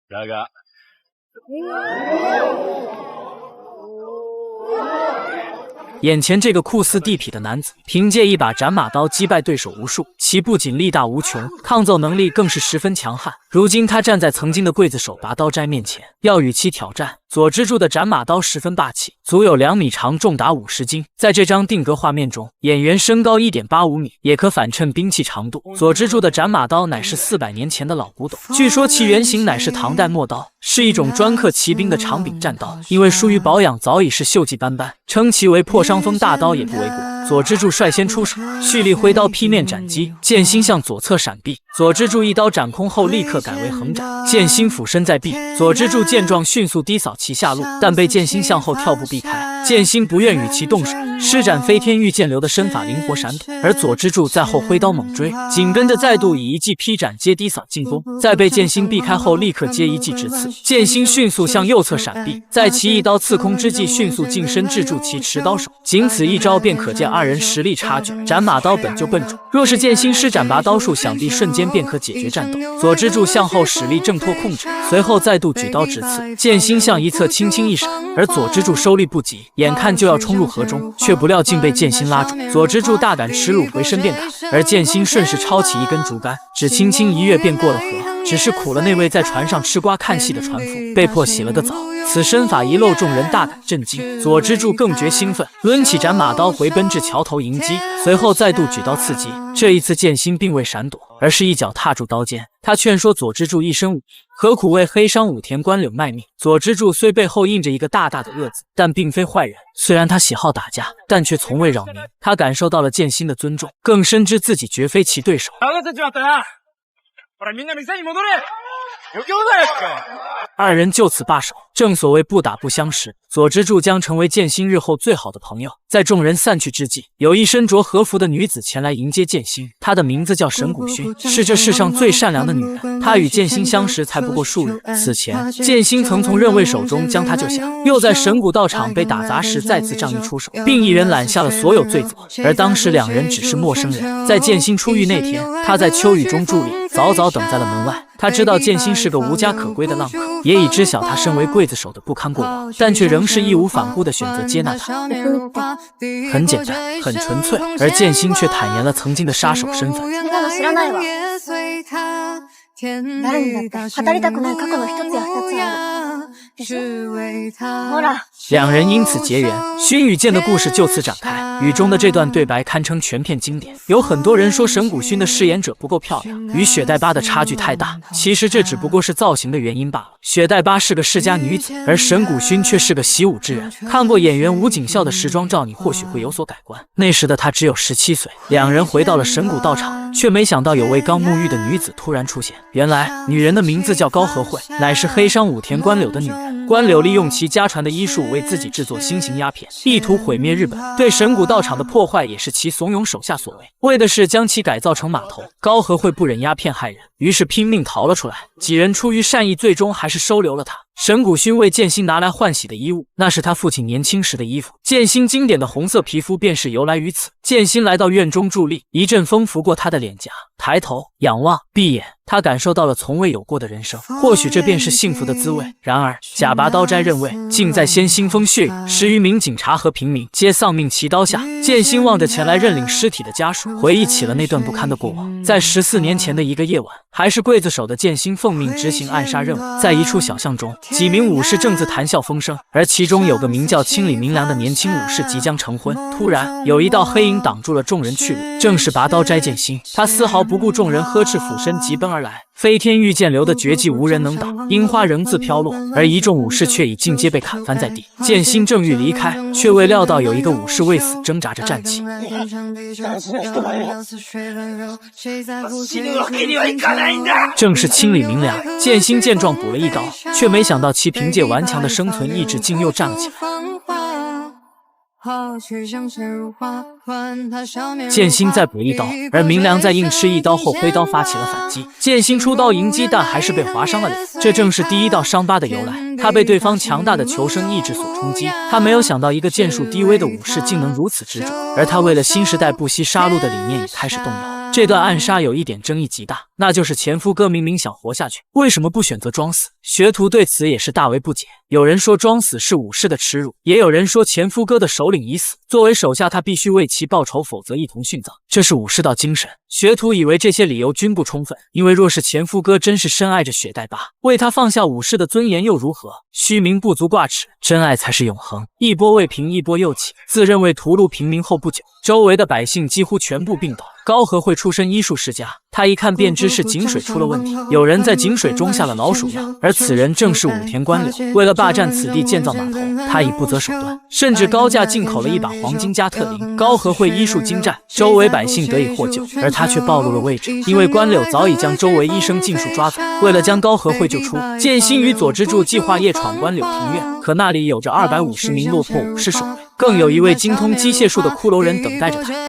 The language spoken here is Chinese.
だが。眼前这个酷似地痞的男子，凭借一把斩马刀击败对手无数，其不仅力大无穷，抗揍能力更是十分强悍。如今他站在曾经的刽子手拔刀斋面前，要与其挑战。佐之助的斩马刀十分霸气，足有2米长，重达50斤。在这张定格画面中，演员身高1.85米，也可反衬兵器长度。佐之助的斩马刀乃是400年前的老古董，据说其原型乃是唐代末刀，是一种专克骑兵的长柄战刀，因为疏于保养，早已是锈迹斑斑，称其为破伤风大刀也不为过。佐之助率先出手，蓄力挥刀劈面斩击，剑心向左侧闪避，佐之助一刀斩空后立刻改为横斩，剑心俯身在避。佐之助见状迅速低扫其下路，但被剑心向后跳步避开。剑心不愿与其动手，施展飞天御剑流的身法灵活闪躲，而佐之助在后挥刀猛追，紧跟着再度以一记劈斩接低扫进攻，在被剑心避开后立刻接一记直刺，剑心迅速向右侧闪避，在其一刀刺空之际迅速近身制住其持刀手，仅此一招便可见二人实力差距。斩马刀本就笨重，若是剑心施展拔刀术，想必瞬间便可解决战斗。佐之助向后使力挣脱控制，随后再度举刀直刺，剑心向一侧轻轻一闪，而佐之助收力不及，眼看就要冲入河中，却不料竟被剑心拉住。佐之助大感耻辱，回身便砍，而剑心顺势抄起一根竹竿，只轻轻一跃便过了河。只是苦了那位在船上吃瓜看戏的船夫，被迫洗了个澡。此身法一露，众人大感震惊，佐之助更觉兴奋，抡起斩马刀回奔至桥头迎击，随后再度举刀刺击。这一次剑心并未闪躲，而是一脚踏住刀尖。他劝说佐之助一身武艺，何苦为黑商武田官柳卖命？佐之助虽背后印着一个大大的恶字，但并非坏人。虽然他喜好打架，但却从未扰民。他感受到了剑心的尊重，更深知自己绝非其对手。二人就此罢手。正所谓不打不相识，佐之助将成为剑心日后最好的朋友。在众人散去之际，有一身着和服的女子前来迎接剑心，她的名字叫神谷薰，是这世上最善良的女人。她与剑心相识才不过数日，此前剑心曾从刃卫手中将她救下，又在神谷道场被打砸时再次仗义出手，并一人揽下了所有罪责。而当时两人只是陌生人。在剑心出狱那天，他在秋雨中伫立，早早等在了门外。他知道剑心是个无家可归的浪客，也已知晓他身为刽子手的不堪过往，但却仍是义无反顾地选择接纳他。很简单，很纯粹，而剑心却坦言了曾经的杀手身份。两人因此结缘，薰与剑的故事就此展开。雨中的这段对白堪称全片经典。有很多人说神谷薰的饰演者不够漂亮，与雪代巴的差距太大，其实这只不过是造型的原因罢了。雪代巴是个世家女子，而神谷薰却是个习武之人。看过演员吴景孝的时装照，你或许会有所改观。那时的他只有17岁。两人回到了神谷道场，却没想到有位刚沐浴的女子突然出现。原来女人的名字叫高和惠，乃是黑商武田官柳的女人。官柳利用其家传的医术为自己制作新型鸦片，意图毁灭日本。对神谷道场的破坏也是其怂恿手下所为，为的是将其改造成码头。高和惠不忍鸦片害人，于是拼命逃了出来。几人出于善意，最终还是收留了他。神谷薰为剑心拿来换洗的衣物，那是他父亲年轻时的衣服。剑心经典的红色皮肤便是由来于此。剑心来到院中伫立，一阵风拂过他的脸颊，抬头仰望，闭眼，他感受到了从未有过的人生，或许这便是幸福的滋味。然而假拔刀斋认为近在先腥风血雨，10余名警察和平民皆丧命其刀下。剑心望着前来认领尸体的家属，回忆起了那段不堪的过往。在14年前的一个夜晚，还是刽子手的剑心奉命执行暗杀任务。在一处小巷中，几名武士正自谈笑风生，而其中有个名叫清里明良的年轻武士即将成婚。突然有一道黑影挡住了众人去路，正是拔刀斋剑心。他丝毫不顾众人呵斥，俯身疾奔而来。飞天御剑流的绝技无人能挡，樱花仍自飘落，而一众武士却已尽皆被砍翻在地。剑心正欲离开，却未料到有一个武士未死，挣扎着站起。正是清里明良。剑心见状补了一刀，却没想到其凭借顽强的生存意志，竟又站了起来。剑心再补一刀，而明良在硬吃一刀后挥刀发起了反击。剑心出刀迎击，但还是被划伤了脸，这正是第一道伤疤的由来。他被对方强大的求生意志所冲击，他没有想到一个剑术低微的武士竟能如此执着，而他为了新时代不惜杀戮的理念已开始动摇。这段暗杀有一点争议极大，那就是前夫哥明明想活下去，为什么不选择装死？学徒对此也是大为不解。有人说装死是武士的耻辱，也有人说前夫哥的首领已死，作为手下他必须为其报仇，否则一同殉葬，这是武士道精神。学徒以为这些理由均不充分，因为若是前夫哥真是深爱着雪代巴，为他放下武士的尊严又如何？虚名不足挂齿，真爱才是永恒。一波未平，一波又起。自认为屠戮平民后不久，周围的百姓几乎全部病倒。高和惠出身医术世家，他一看便知是井水出了问题，有人在井水中下了老鼠药，而此人正是武田官僚。为了霸占此地建造码头，他已不择手段，甚至高价进口了一把黄金加特林。高和惠医术精湛，周围百姓得以获救，而他却暴露了位置，因为官僚早已将周围医生尽数抓走。为了将高和惠救出，剑心与佐之助计划夜闯官僚庭院，可那里有着250名落魄武士守卫，更有一位精通机械术的骷髅人等待着他。